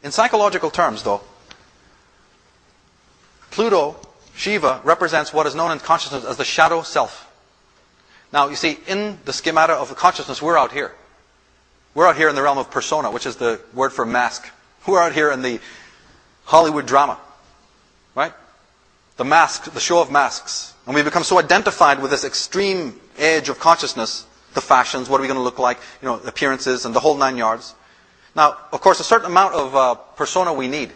In psychological terms, though, Pluto, Shiva, represents what is known in consciousness as the shadow self. Now, you see, in the schemata of the consciousness, we're out here. We're out here in the realm of persona, which is the word for mask. We're out here in the Hollywood drama. Right? The mask, the show of masks. And we become so identified with this extreme edge of consciousness, the fashions, what are we going to look like, appearances, and the whole 9 yards. Now, of course, a certain amount of persona we need.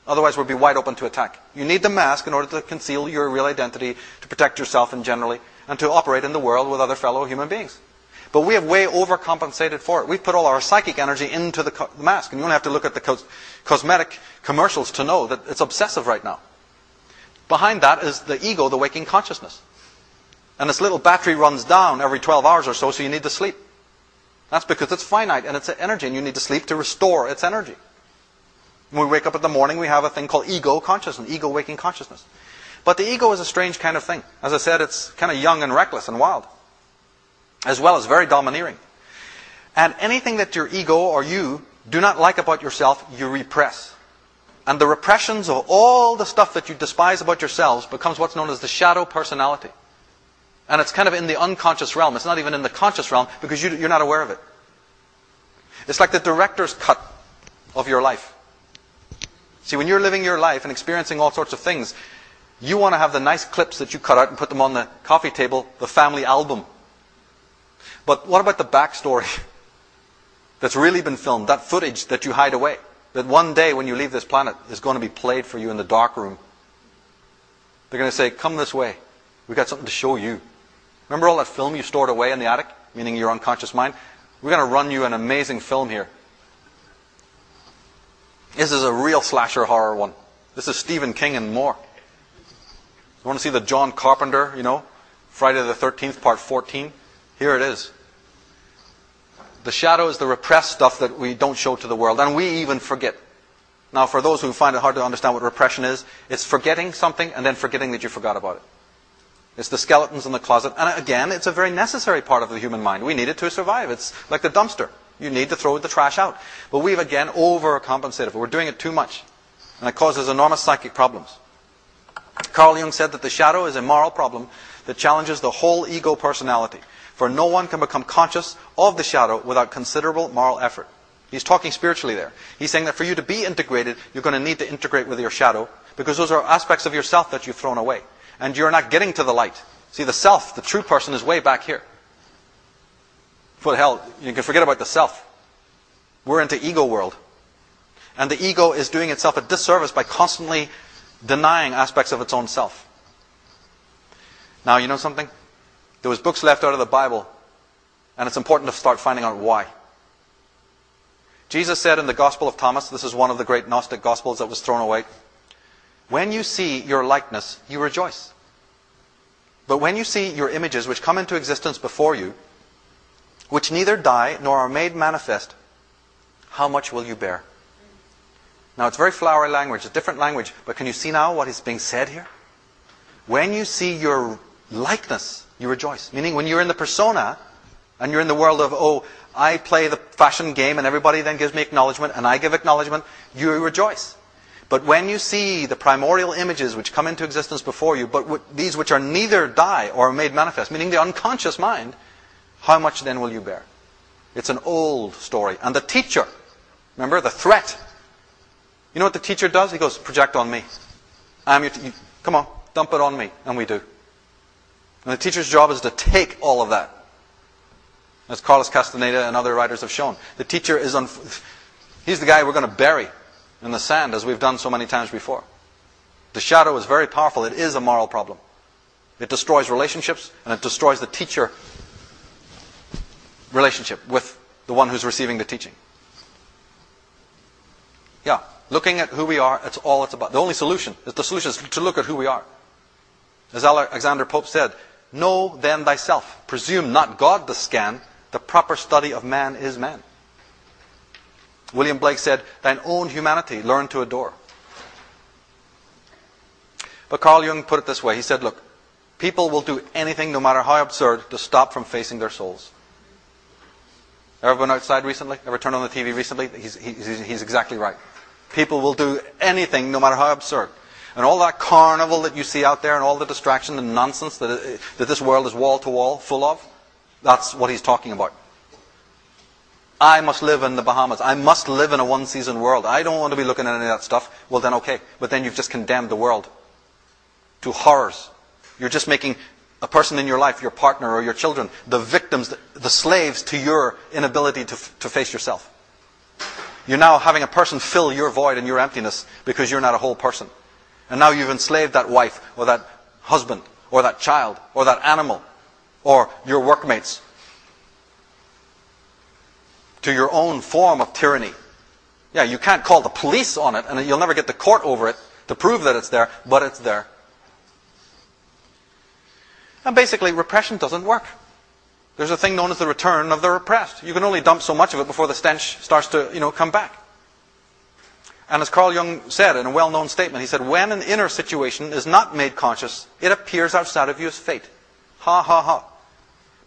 Otherwise, we'll be wide open to attack. You need the mask in order to conceal your real identity, to protect yourself and generally, and to operate in the world with other fellow human beings. But we have way overcompensated for it. We've put all our psychic energy into the mask. And you only have to look at the cosmetic commercials to know that it's obsessive right now. Behind that is the ego, the waking consciousness. And this little battery runs down every 12 hours or so, so you need to sleep. That's because it's finite and it's energy, and you need to sleep to restore its energy. When we wake up in the morning, we have a thing called ego consciousness, ego waking consciousness. But the ego is a strange kind of thing. As I said, it's kind of young and reckless and wild, as well as very domineering. And anything that your ego or you do not like about yourself, you repress. And the repressions of all the stuff that you despise about yourselves becomes what's known as the shadow personality. And it's kind of in the unconscious realm. It's not even in the conscious realm because you're not aware of it. It's like the director's cut of your life. See, when you're living your life and experiencing all sorts of things, you want to have the nice clips that you cut out and put them on the coffee table, the family album. But what about the backstory that's really been filmed, that footage that you hide away, that one day when you leave this planet is going to be played for you in the dark room? They're going to say, come this way. We've got something to show you. Remember all that film you stored away in the attic, meaning your unconscious mind? We're going to run you an amazing film here. This is a real slasher horror one. This is Stephen King and more. You want to see the John Carpenter, Friday the 13th, part 14? Here it is. The shadow is the repressed stuff that we don't show to the world, and we even forget. Now, for those who find it hard to understand what repression is, it's forgetting something and then forgetting that you forgot about it. It's the skeletons in the closet. And again, it's a very necessary part of the human mind. We need it to survive. It's like the dumpster. You need to throw the trash out. But we've again overcompensated. We're doing it too much. And it causes enormous psychic problems. Carl Jung said that the shadow is a moral problem that challenges the whole ego personality. For no one can become conscious of the shadow without considerable moral effort. He's talking spiritually there. He's saying that for you to be integrated, you're going to need to integrate with your shadow, because those are aspects of yourself that you've thrown away. And you're not getting to the light. See, the self, the true person, is way back here. For the hell, you can forget about the self. We're into ego world. And the ego is doing itself a disservice by constantly denying aspects of its own self. Now, you know something? There was books left out of the Bible, and it's important to start finding out why. Jesus said in the Gospel of Thomas, this is one of the great Gnostic Gospels that was thrown away, when you see your likeness, you rejoice. But when you see your images which come into existence before you, which neither die nor are made manifest, how much will you bear? Now it's very flowery language, a different language, but can you see now what is being said here? When you see your likeness, you rejoice. Meaning when you're in the persona, and you're in the world of, oh, I play the fashion game and everybody then gives me acknowledgement and I give acknowledgement, you rejoice. But when you see the primordial images which come into existence before you, but these which are neither die or are made manifest, meaning the unconscious mind, how much then will you bear? It's an old story. And the teacher, remember, the threat. You know what the teacher does? He goes, project on me. I'm your come on, dump it on me. And we do. And the teacher's job is to take all of that. As Carlos Castaneda and other writers have shown. The teacher is he's the guy we're going to bury in the sand, as we've done so many times before. The shadow is very powerful. It is a moral problem. It destroys relationships, and it destroys the teacher relationship with the one who's receiving the teaching. Yeah, looking at who we are, that's all it's about. The only solution is to look at who we are. As Alexander Pope said, know then thyself. Presume not God to scan. The proper study of man is man. William Blake said, thine own humanity learn to adore. But Carl Jung put it this way. He said, look, people will do anything, no matter how absurd, to stop from facing their souls. Ever been outside recently? Ever turned on the TV recently? He's exactly right. People will do anything, no matter how absurd. And all that carnival that you see out there and all the distraction and nonsense that this world is wall to wall full of, that's what he's talking about. I must live in the Bahamas. I must live in a one-season world. I don't want to be looking at any of that stuff. Well, then okay. But then you've just condemned the world to horrors. You're just making a person in your life, your partner or your children, the victims, the slaves to your inability to face yourself. You're now having a person fill your void and your emptiness because you're not a whole person. And now you've enslaved that wife or that husband or that child or that animal or your workmates to your own form of tyranny. Yeah, you can't call the police on it and you'll never get the court over it to prove that it's there, but it's there. And basically, repression doesn't work. There's a thing known as the return of the repressed. You can only dump so much of it before the stench starts to, come back. And as Carl Jung said in a well-known statement, he said, when an inner situation is not made conscious, it appears outside of you as fate. Ha, ha, ha.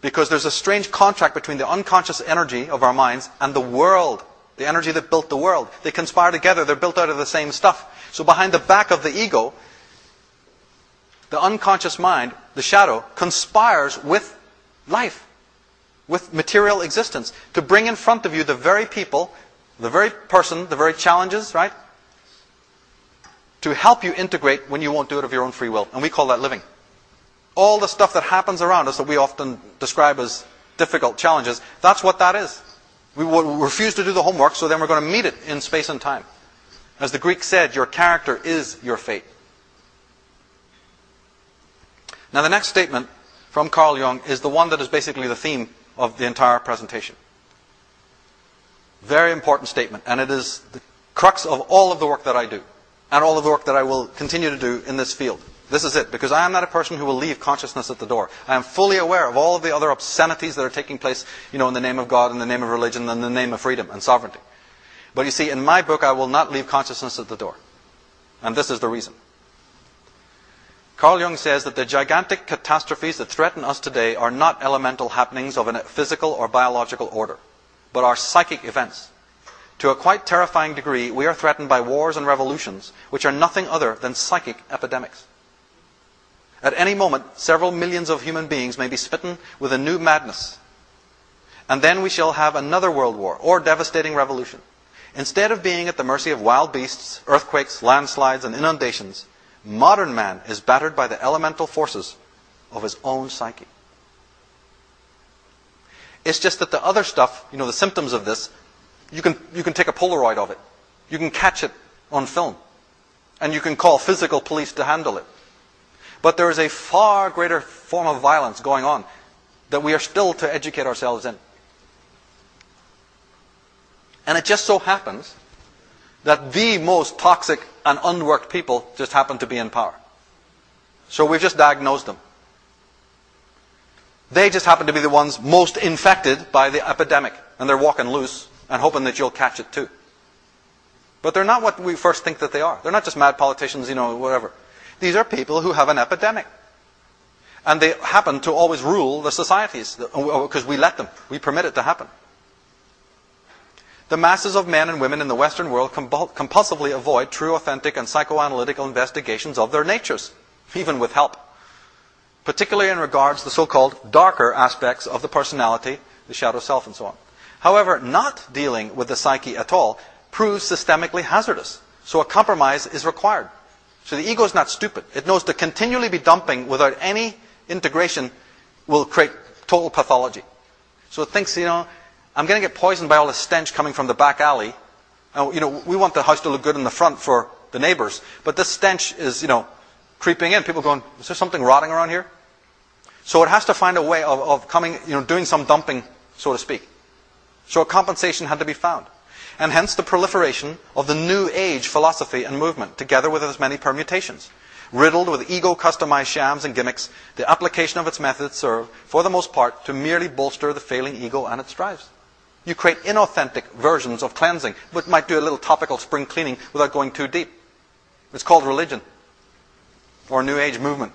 Because there's a strange contract between the unconscious energy of our minds and the world, the energy that built the world. They conspire together, they're built out of the same stuff. So behind the back of the ego, the unconscious mind, the shadow, conspires with life, with material existence, to bring in front of you the very people, the very person, the very challenges, right? To help you integrate when you won't do it of your own free will. And we call that living. All the stuff that happens around us that we often describe as difficult challenges, that's what that is. We will refuse to do the homework, so then we're going to meet it in space and time. As the Greek said, your character is your fate. Now the next statement from Carl Jung is the one that is basically the theme of the entire presentation. Very important statement, and it is the crux of all of the work that I do, and all of the work that I will continue to do in this field. This is it, because I am not a person who will leave consciousness at the door. I am fully aware of all of the other obscenities that are taking place, in the name of God, in the name of religion, in the name of freedom and sovereignty. But you see, in my book, I will not leave consciousness at the door. And this is the reason. Carl Jung says that the gigantic catastrophes that threaten us today are not elemental happenings of a physical or biological order, but are psychic events. To a quite terrifying degree, we are threatened by wars and revolutions, which are nothing other than psychic epidemics. At any moment, several millions of human beings may be smitten with a new madness. And then we shall have another world war, or devastating revolution. Instead of being at the mercy of wild beasts, earthquakes, landslides, and inundations, modern man is battered by the elemental forces of his own psyche. It's just that the other stuff, the symptoms of this, you can take a Polaroid of it. You can catch it on film. And you can call physical police to handle it. But there is a far greater form of violence going on that we are still to educate ourselves in. And it just so happens that the most toxic and unworked people just happen to be in power. So we've just diagnosed them. They just happen to be the ones most infected by the epidemic. And they're walking loose and hoping that you'll catch it too. But they're not what we first think that they are. They're not just mad politicians, whatever. These are people who have an epidemic. And they happen to always rule the societies because we let them. We permit it to happen. The masses of men and women in the Western world compulsively avoid true, authentic, and psychoanalytical investigations of their natures, even with help. Particularly in regards to the so-called darker aspects of the personality, the shadow self, and so on. However, not dealing with the psyche at all proves systemically hazardous. So a compromise is required. So the ego is not stupid. It knows to continually be dumping without any integration will create total pathology. So it thinks, I'm going to get poisoned by all this stench coming from the back alley. And, we want the house to look good in the front for the neighbors. But this stench is, creeping in. People going, is there something rotting around here? So it has to find a way of coming, doing some dumping, so to speak. So a compensation had to be found. And hence the proliferation of the New Age philosophy and movement, together with its many permutations. Riddled with ego-customized shams and gimmicks, the application of its methods serve, for the most part, to merely bolster the failing ego and its drives. You create inauthentic versions of cleansing, but might do a little topical spring cleaning without going too deep. It's called religion, or New Age movement.